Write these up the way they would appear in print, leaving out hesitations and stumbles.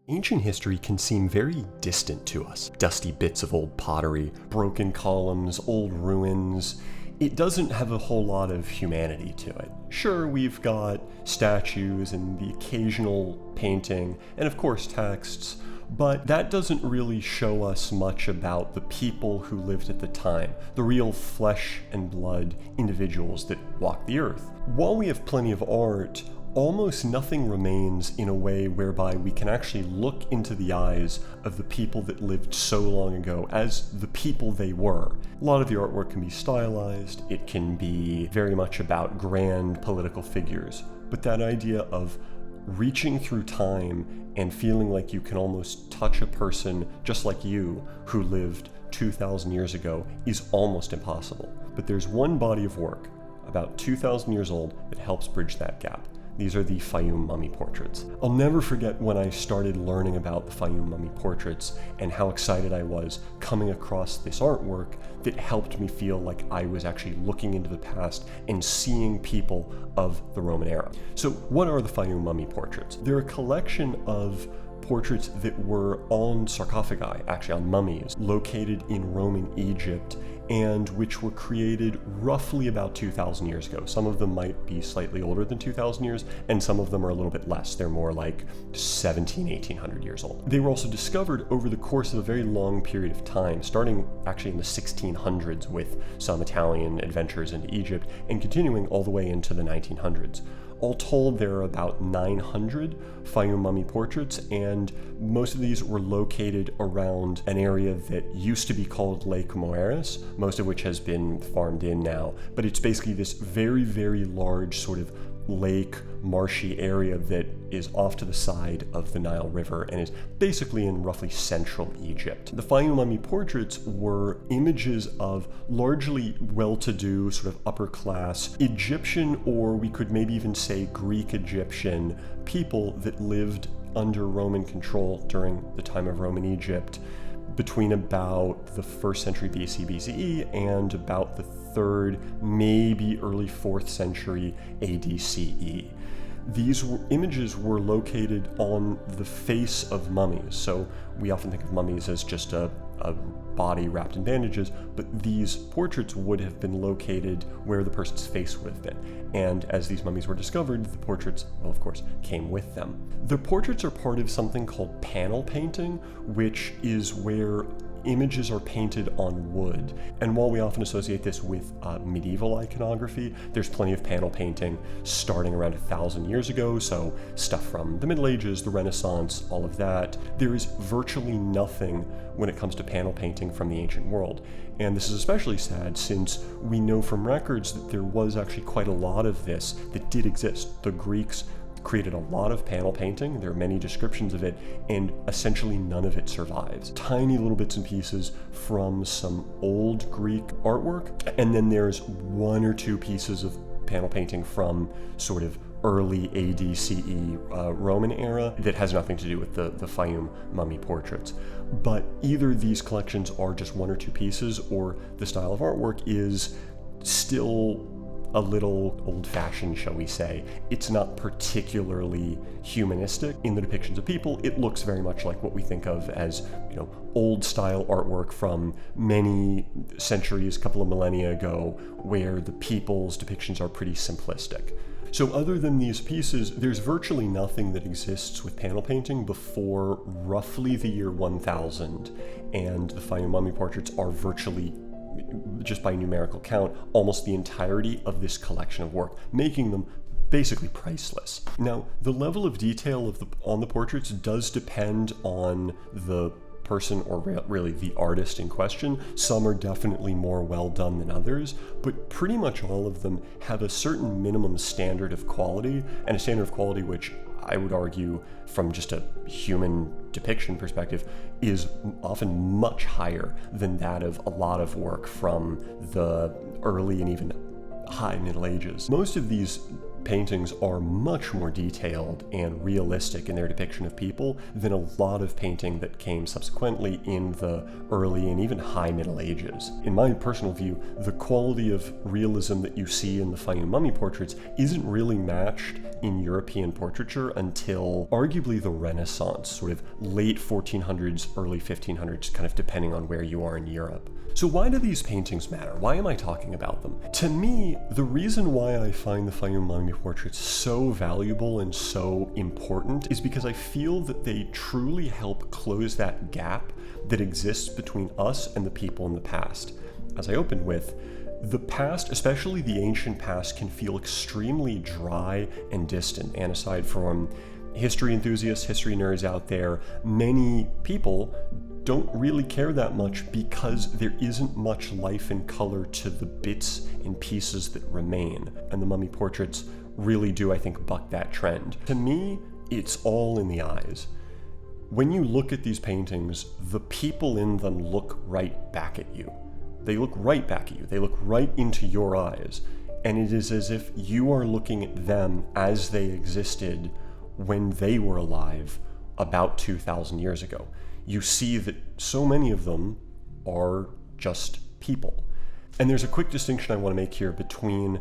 Ancient history can seem very distant to us. Dusty bits of old pottery, broken columns, old ruins. It doesn't have a whole lot of humanity to it. Sure, we've got statues and the occasional painting, and of course texts, but that doesn't really show us much about the people who lived at the time, the real flesh and blood individuals that walked the earth. While we have plenty of art, almost nothing remains in a way whereby we can actually look into the eyes of the people that lived so long ago as the people they were. A lot of the artwork can be stylized, it can be very much about grand political figures, but that idea of reaching through time and feeling like you can almost touch a person just like you who lived 2,000 years ago is almost impossible. But there's one body of work about 2,000 years old that helps bridge that gap. These are the Fayum Mummy Portraits. I'll never forget when I started learning about the Fayum Mummy Portraits and how excited I was coming across this artwork that helped me feel like I was actually looking into the past and seeing people of the Roman era. So what are the Fayum Mummy Portraits? They're a collection of portraits that were on sarcophagi, actually on mummies, located in Roman Egypt, and which were created roughly about 2,000 years ago. Some of them might be slightly older than 2,000 years, and some of them are a little bit less. They're more like 1,800 years old. They were also discovered over the course of a very long period of time, starting actually in the 1600s with some Italian adventurers into Egypt, and continuing all the way into the 1900s. All told, there are about 900 Fayum Mummy portraits, and most of these were located around an area that used to be called Lake Moeris, most of which has been farmed in now. But it's basically this very, very large sort of lake, marshy area that is off to the side of the Nile River and is basically in roughly central Egypt. The Fayum Mummy portraits were images of largely well-to-do, sort of upper-class Egyptian, or we could maybe even say Greek-Egyptian people that lived under Roman control during the time of Roman Egypt, between about the 1st century BC BCE and about the 3rd, maybe early 4th century AD CE. These images were located on the face of mummies. So we often think of mummies as just a body wrapped in bandages, but these portraits would have been located where the person's face would have been. And as these mummies were discovered, the portraits, well, of course, came with them. The portraits are part of something called panel painting, which is where images are painted on wood. And while we often associate this with medieval iconography, there's plenty of panel painting starting around 1,000 years ago, so stuff from the Middle Ages, the Renaissance, all of that. There is virtually nothing when it comes to panel painting from the ancient world. And this is especially sad since we know from records that there was actually quite a lot of this that did exist. The Greeks created a lot of panel painting, there are many descriptions of it, and essentially none of it survives. Tiny little bits and pieces from some old Greek artwork, and then there's 1 or 2 pieces of panel painting from sort of early AD CE Roman era that has nothing to do with the Fayum Mummy portraits. But either these collections are just 1 or 2 pieces, or the style of artwork is still a little old-fashioned, shall we say. It's not particularly humanistic in the depictions of people. It looks very much like what we think of as, old-style artwork from many centuries, a couple of millennia ago, where the people's depictions are pretty simplistic. So other than these pieces, there's virtually nothing that exists with panel painting before roughly the year 1000, and the Fayum Mummy portraits are virtually, just by numerical count, almost the entirety of this collection of work, making them basically priceless. Now, the level of detail on the portraits does depend on the person, or really the artist in question. Some are definitely more well done than others, but pretty much all of them have a certain minimum standard of quality, and a standard of quality which I would argue, from just a human depiction perspective, is often much higher than that of a lot of work from the early and even high Middle Ages. Most of these paintings are much more detailed and realistic in their depiction of people than a lot of painting that came subsequently in the early and even high Middle Ages. In my personal view, the quality of realism that you see in the Fayum Mummy Portraits isn't really matched in European portraiture until arguably the Renaissance, sort of late 1400s, early 1500s, kind of depending on where you are in Europe. So why do these paintings matter? Why am I talking about them? To me, the reason why I find the Fayum Mummy Portraits so valuable and so important is because I feel that they truly help close that gap that exists between us and the people in the past. As I opened with, the past, especially the ancient past, can feel extremely dry and distant, and aside from history enthusiasts, history nerds out there, many people don't really care that much because there isn't much life and color to the bits and pieces that remain. And the mummy portraits really do, I think, buck that trend. To me, it's all in the eyes. When you look at these paintings, the people in them look right back at you. They look right back at you. They look right into your eyes. And it is as if you are looking at them as they existed when they were alive about 2,000 years ago. You see that so many of them are just people. And there's a quick distinction I want to make here between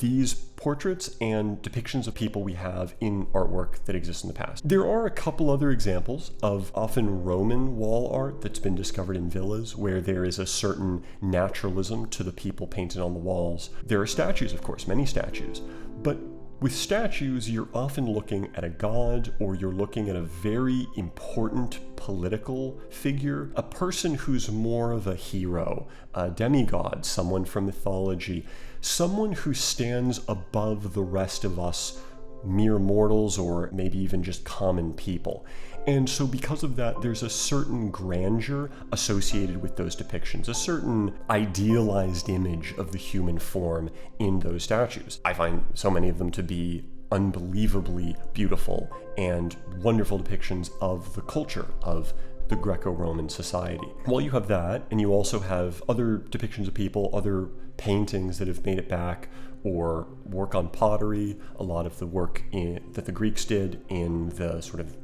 these portraits and depictions of people we have in artwork that exists in the past. There are a couple other examples of often Roman wall art that's been discovered in villas where there is a certain naturalism to the people painted on the walls. There are statues, of course, many statues, but with statues, you're often looking at a god, or you're looking at a very important political figure, a person who's more of a hero, a demigod, someone from mythology, someone who stands above the rest of us mere mortals, or maybe even just common people. And so because of that, there's a certain grandeur associated with those depictions, a certain idealized image of the human form in those statues. I find so many of them to be unbelievably beautiful and wonderful depictions of the culture of the Greco-Roman society. While you have that, and you also have other depictions of people, other paintings that have made it back, or work on pottery, a lot of the work that the Greeks did in the sort of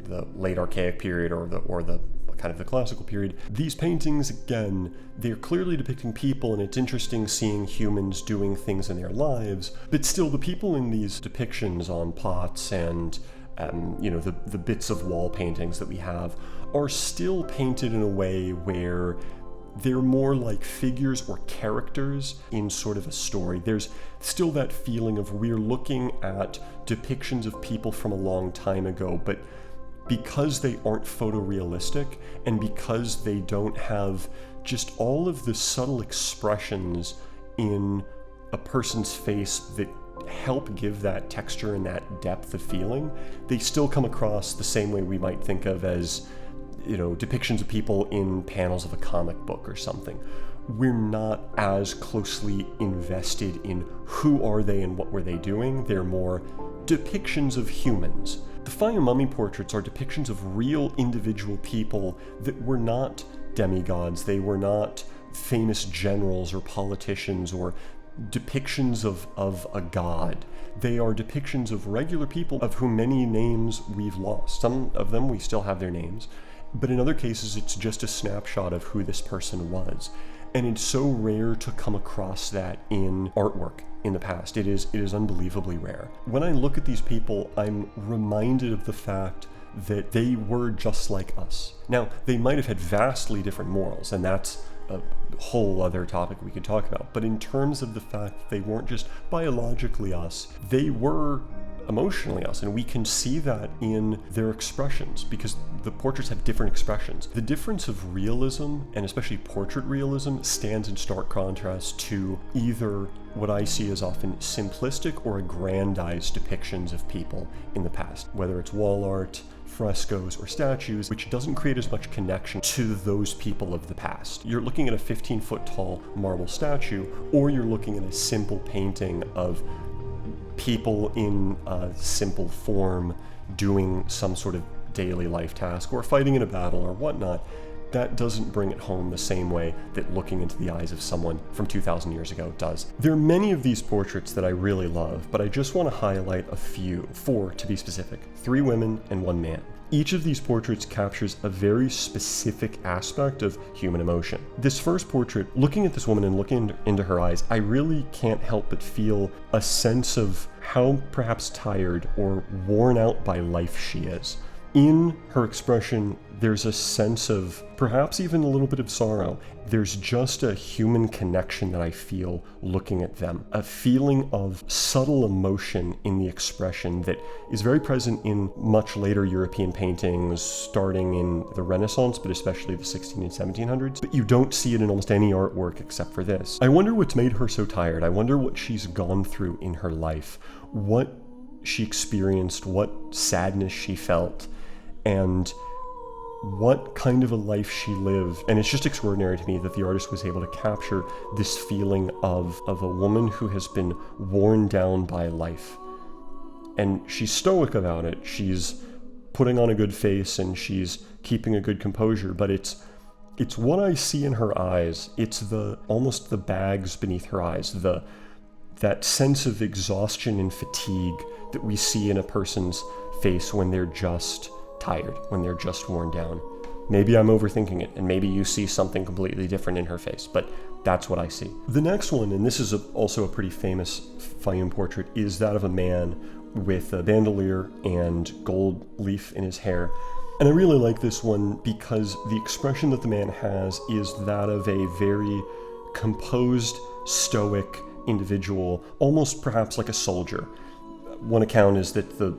the late Archaic period or the kind of the classical period. These paintings, again, they're clearly depicting people, and it's interesting seeing humans doing things in their lives, but still the people in these depictions on pots and the bits of wall paintings that we have are still painted in a way where they're more like figures or characters in sort of a story. There's still that feeling of we're looking at depictions of people from a long time ago, but because they aren't photorealistic and because they don't have just all of the subtle expressions in a person's face that help give that texture and that depth of feeling, they still come across the same way we might think of as depictions of people in panels of a comic book or something. We're not as closely invested in who are they and what were they doing. They're more depictions of humans. The Fayum Mummy Portraits are depictions of real individual people that were not demigods. They were not famous generals or politicians or depictions of a god. They are depictions of regular people of whom many names we've lost. Some of them we still have their names, but in other cases it's just a snapshot of who this person was. And it's so rare to come across that in artwork in the past. It is unbelievably rare. When I look at these people, I'm reminded of the fact that they were just like us. Now, they might have had vastly different morals, and that's a whole other topic we could talk about. But in terms of the fact that they weren't just biologically us, they were emotionally us, and we can see that in their expressions because the portraits have different expressions. The difference of realism, and especially portrait realism, stands in stark contrast to either what I see as often simplistic or aggrandized depictions of people in the past, whether it's wall art, frescoes, or statues, which doesn't create as much connection to those people of the past. You're looking at a 15-foot tall marble statue, or you're looking at a simple painting of people in a simple form doing some sort of daily life task or fighting in a battle or whatnot. that doesn't bring it home the same way that looking into the eyes of someone from 2,000 years ago does. There are many of these portraits that I really love, but I just want to highlight a few, 4 to be specific, 3 women and 1 man. Each of these portraits captures a very specific aspect of human emotion. This first portrait, looking at this woman and looking into her eyes, I really can't help but feel a sense of how perhaps tired or worn out by life she is. In her expression, there's a sense of perhaps even a little bit of sorrow. There's just a human connection that I feel looking at them. A feeling of subtle emotion in the expression that is very present in much later European paintings, starting in the Renaissance, but especially the 16 and 1700s. But you don't see it in almost any artwork except for this. I wonder what's made her so tired. I wonder what she's gone through in her life, what she experienced, what sadness she felt, and what kind of a life she lived. And it's just extraordinary to me that the artist was able to capture this feeling of a woman who has been worn down by life. And she's stoic about it. She's putting on a good face and she's keeping a good composure, but it's what I see in her eyes. It's almost the bags beneath her eyes, that sense of exhaustion and fatigue that we see in a person's face when they're just tired, when they're just worn down. Maybe I'm overthinking it, and maybe you see something completely different in her face, but that's what I see. The next one, and this is also a pretty famous Fayum portrait, is that of a man with a bandolier and gold leaf in his hair. And I really like this one because the expression that the man has is that of a very composed, stoic individual, almost perhaps like a soldier. One account is that the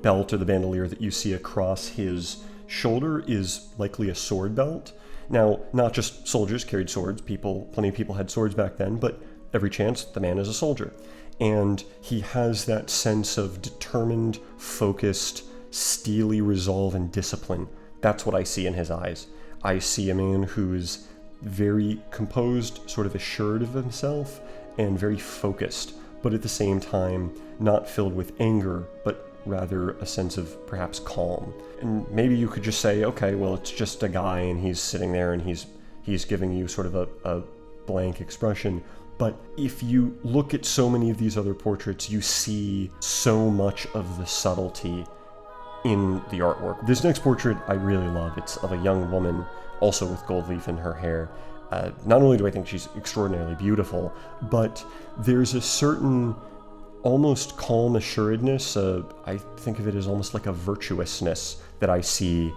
belt or the bandolier that you see across his shoulder is likely a sword belt. Now, not just soldiers carried swords, plenty of people had swords back then, but every chance the man is a soldier. And he has that sense of determined, focused, steely resolve and discipline. That's what I see in his eyes. I see a man who's very composed, sort of assured of himself, and very focused, but at the same time, not filled with anger, but rather a sense of perhaps calm. And maybe you could just say, okay, well, it's just a guy and he's sitting there and he's giving you sort of a blank expression. But if you look at so many of these other portraits, you see so much of the subtlety in the artwork. This next portrait I really love. It's of a young woman, also with gold leaf in her hair. Not only do I think she's extraordinarily beautiful, but there's a certain almost calm assuredness. I think of it as almost like a virtuousness that I see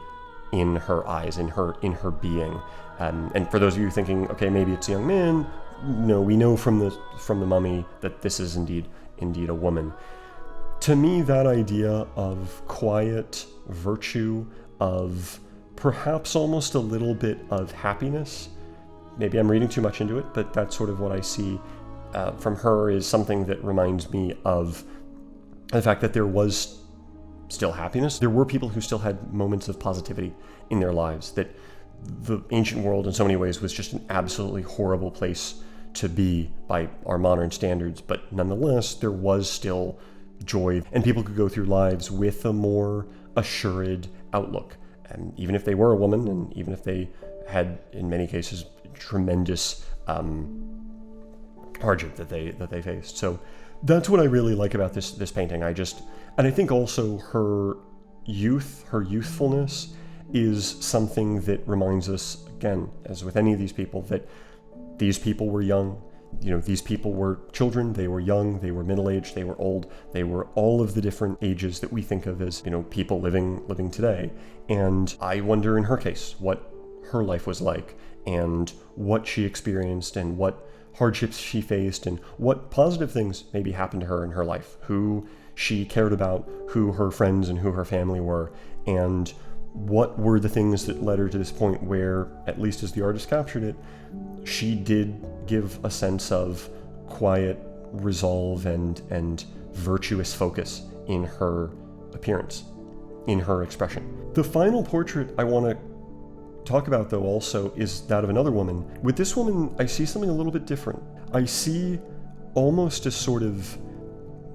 in her eyes, in her being. And for those of you thinking, okay, maybe it's a young man, no, we know from the mummy that this is indeed a woman. To me, that idea of quiet virtue, of perhaps almost a little bit of happiness, maybe I'm reading too much into it, but that's sort of what I see from her, is something that reminds me of the fact that there was still happiness. There were people who still had moments of positivity in their lives, that the ancient world in so many ways was just an absolutely horrible place to be by our modern standards, but nonetheless, there was still joy, and people could go through lives with a more assured outlook. And even if they were a woman, and even if they had, in many cases, tremendous hardship that they faced. So that's what I really like about this painting. And I think also her youthfulness is something that reminds us, again, as with any of these people, that these people were young. You know, these people were children, they were young, they were middle-aged, they were old, they were all of the different ages that we think of as, people living today. And I wonder in her case what her life was like, and what she experienced, and what hardships she faced, and what positive things maybe happened to her in her life, who she cared about, who her friends and who her family were, and what were the things that led her to this point where, at least as the artist captured it, she did give a sense of quiet resolve and virtuous focus in her appearance, in her expression. The final portrait I want to talk about, though, also is that of another woman. With this woman, I see something a little bit different. I see almost a sort of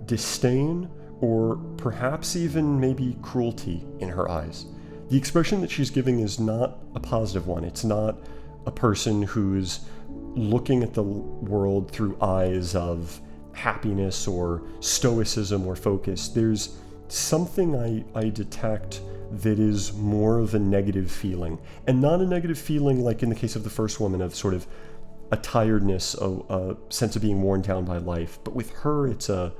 disdain, or perhaps even maybe cruelty in her eyes. the expression that she's giving is not a positive one. It's not a person who's looking at the world through eyes of happiness or stoicism or focus. There's something I detect that is more of a negative feeling, and not a negative feeling like in the case of the first woman of sort of a tiredness, a sense of being worn down by life. But with her, it's a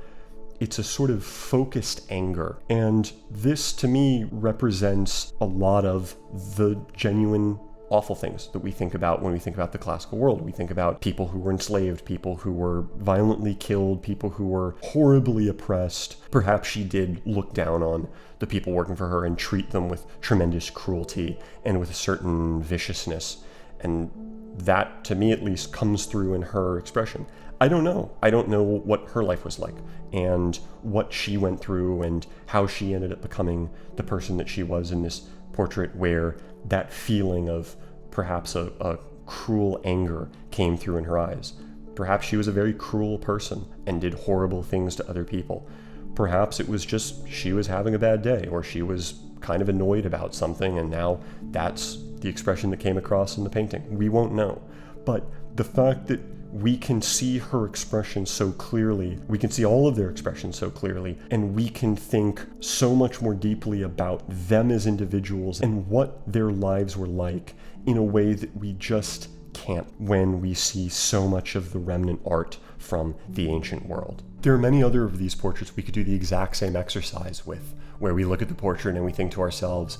sort of focused anger. And this, to me, represents a lot of the genuine awful things that we think about when we think about the classical world. We think about people who were enslaved, people who were violently killed, people who were horribly oppressed. Perhaps she did look down on the people working for her and treat them with tremendous cruelty and with a certain viciousness. And that, to me at least, comes through in her expression. I don't know. I don't know what her life was like and what she went through and how she ended up becoming the person that she was in this portrait, where that feeling of perhaps a cruel anger came through in her eyes. Perhaps she was a very cruel person and did horrible things to other people. Perhaps it was just she was having a bad day, or she was kind of annoyed about something, and now that's the expression that came across in the painting. We won't know. But the fact that we can see her expression so clearly, we can see all of their expressions so clearly, and we can think so much more deeply about them as individuals and what their lives were like in a way that we just can't when we see so much of the remnant art from the ancient world. There are many other of these portraits we could do the exact same exercise with, where we look at the portrait and we think to ourselves,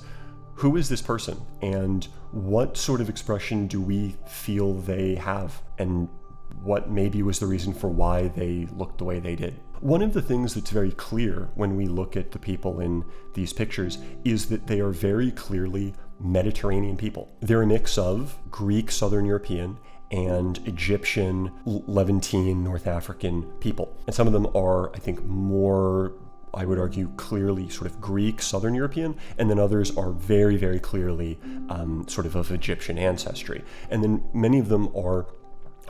who is this person and what sort of expression do we feel they have, and what maybe was the reason for why they looked the way they did. One of the things that's very clear when we look at the people in these pictures is that they are very clearly Mediterranean people. They're a mix of Greek, Southern European, and Egyptian, Levantine, North African people. And some of them are, I think, more, I would argue, clearly sort of Greek, Southern European, and then others are very, very clearly sort of Egyptian ancestry. And then many of them are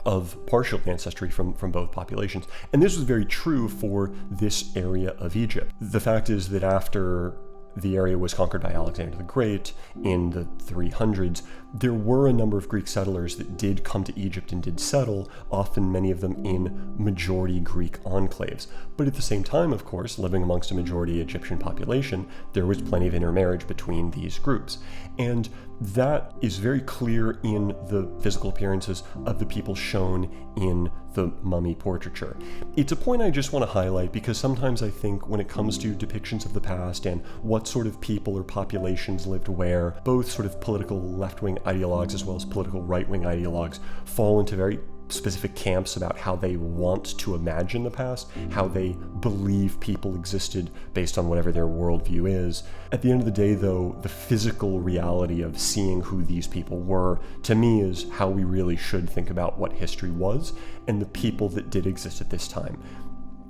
of partial ancestry from both populations. And this was very true for this area of Egypt. The fact is that after the area was conquered by Alexander the Great in the 300s, there were a number of Greek settlers that did come to Egypt and did settle, often many of them in majority Greek enclaves. But at the same time, of course, living amongst a majority Egyptian population, there was plenty of intermarriage between these groups. And that is very clear in the physical appearances of the people shown in the mummy portraiture. It's a point I just want to highlight because sometimes I think when it comes to depictions of the past and what sort of people or populations lived where, both sort of political left-wing ideologues as well as political right-wing ideologues fall into very specific camps about how they want to imagine the past, how they believe people existed based on whatever their worldview is. At the end of the day, though, the physical reality of seeing who these people were, to me, is how we really should think about what history was and the people that did exist at this time.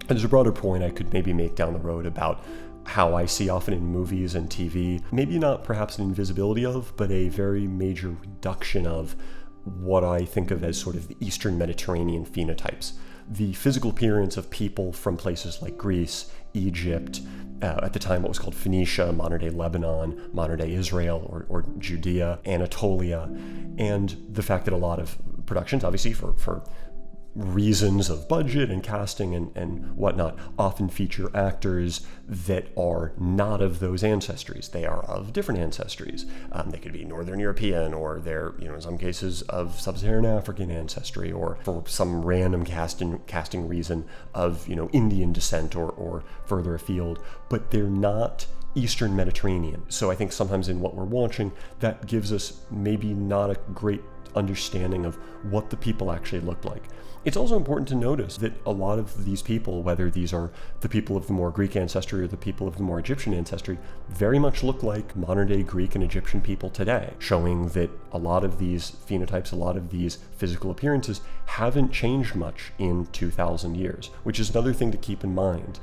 And there's a broader point I could maybe make down the road about how I see often in movies and TV, maybe not perhaps an invisibility of, but a very major reduction of what I think of as sort of the Eastern Mediterranean phenotypes. The physical appearance of people from places like Greece, Egypt, at the time what was called Phoenicia, modern-day Lebanon, modern-day Israel or Judea, Anatolia, and the fact that a lot of productions, obviously for reasons of budget and casting and whatnot, often feature actors that are not of those ancestries. They are of different ancestries. They could be Northern European, or they're, in some cases of Sub-Saharan African ancestry, or for some random casting reason of, Indian descent or further afield, but they're not Eastern Mediterranean. So I think sometimes in what we're watching, that gives us maybe not a great understanding of what the people actually looked like. It's also important to notice that a lot of these people, whether these are the people of the more Greek ancestry or the people of the more Egyptian ancestry, very much look like modern-day Greek and Egyptian people today, showing that a lot of these phenotypes, a lot of these physical appearances haven't changed much in 2,000 years, which is another thing to keep in mind.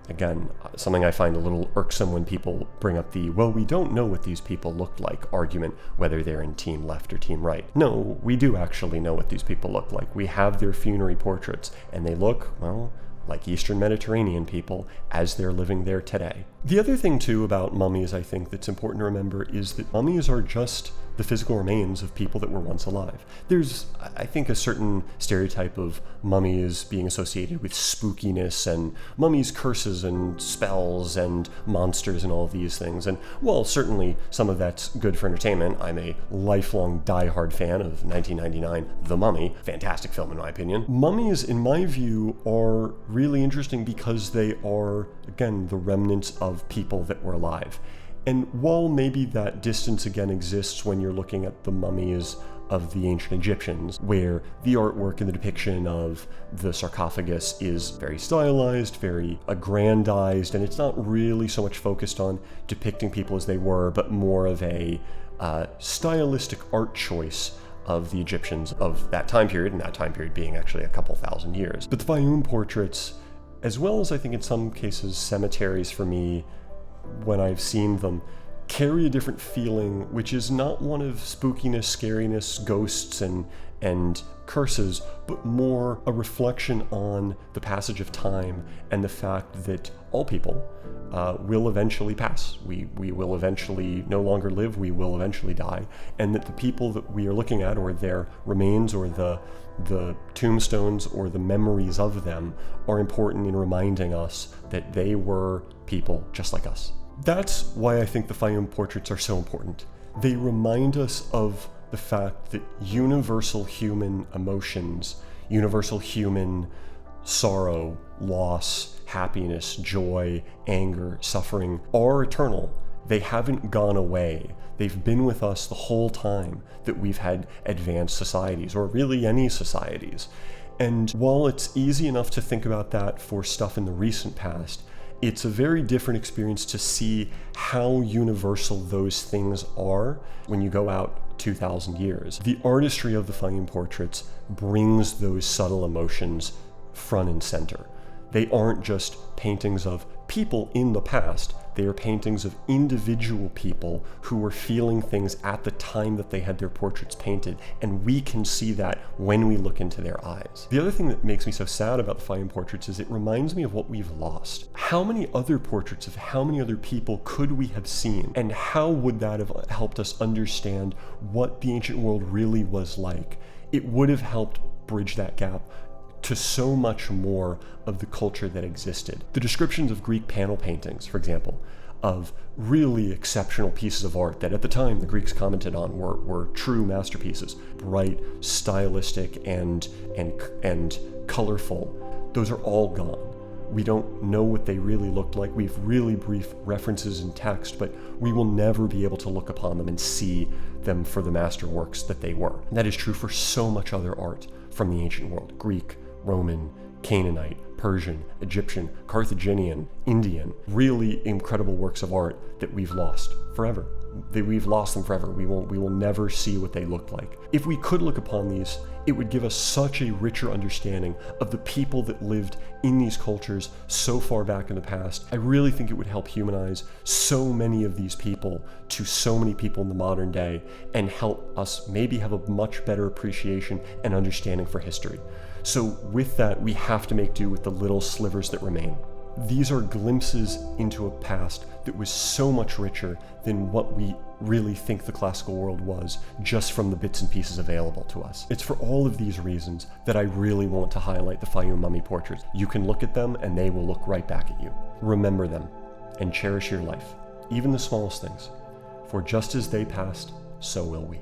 Again, something I find a little irksome when people bring up the, well, we don't know what these people looked like argument, whether they're in team left or team right. No, we do actually know what these people look like. We have their funerary portraits, and they look, well, like Eastern Mediterranean people, as they're living there today. The other thing too about mummies, I think, that's important to remember is that mummies are just the physical remains of people that were once alive. There's, I think, a certain stereotype of mummies being associated with spookiness and mummies' curses and spells and monsters and all of these things. And while certainly some of that's good for entertainment, I'm a lifelong diehard fan of 1999, The Mummy, fantastic film in my opinion. Mummies, in my view, are really interesting because they are, again, the remnants of people that were alive. And while maybe that distance again exists when you're looking at the mummies of the ancient Egyptians, where the artwork and the depiction of the sarcophagus is very stylized, very aggrandized, and it's not really so much focused on depicting people as they were, but more of a stylistic art choice of the Egyptians of that time period, and that time period being actually a couple thousand years. But the Fayum portraits, as well as I think in some cases cemeteries for me, when I've seen them, carry a different feeling, which is not one of spookiness, scariness, ghosts, and curses, but more a reflection on the passage of time and the fact that all people will eventually pass. We will eventually no longer live, we will eventually die, and that the people that we are looking at, or their remains, or the tombstones, or the memories of them, are important in reminding us that they were people just like us. That's why I think the Fayum portraits are so important. They remind us of the fact that universal human emotions, universal human sorrow, loss, happiness, joy, anger, suffering are eternal. They haven't gone away. They've been with us the whole time that we've had advanced societies, or really any societies. And while it's easy enough to think about that for stuff in the recent past, it's a very different experience to see how universal those things are when you go out 2,000 years. The artistry of the Fayum portraits brings those subtle emotions front and center. They aren't just paintings of people in the past, they are paintings of individual people who were feeling things at the time that they had their portraits painted, and we can see that when we look into their eyes. The other thing that makes me so sad about the Fayum portraits is it reminds me of what we've lost. How many other portraits of how many other people could we have seen, and how would that have helped us understand what the ancient world really was like? It would have helped bridge that gap to so much more of the culture that existed. The descriptions of Greek panel paintings, for example, of really exceptional pieces of art that at the time the Greeks commented on were true masterpieces, bright, stylistic, and colorful. Those are all gone. We don't know what they really looked like. We have really brief references in text, but we will never be able to look upon them and see them for the masterworks that they were. And that is true for so much other art from the ancient world: Greek, Roman, Canaanite, Persian, Egyptian, Carthaginian, Indian. Really incredible works of art that we've lost forever. We've lost them forever. We will never see what they looked like. If we could look upon these, it would give us such a richer understanding of the people that lived in these cultures so far back in the past. I really think it would help humanize so many of these people to so many people in the modern day, and help us maybe have a much better appreciation and understanding for history. So with that, we have to make do with the little slivers that remain. These are glimpses into a past that was so much richer than what we really think the classical world was, just from the bits and pieces available to us. It's for all of these reasons that I really want to highlight the Fayum Mummy Portraits. You can look at them and they will look right back at you. Remember them and cherish your life, even the smallest things, for just as they passed, so will we.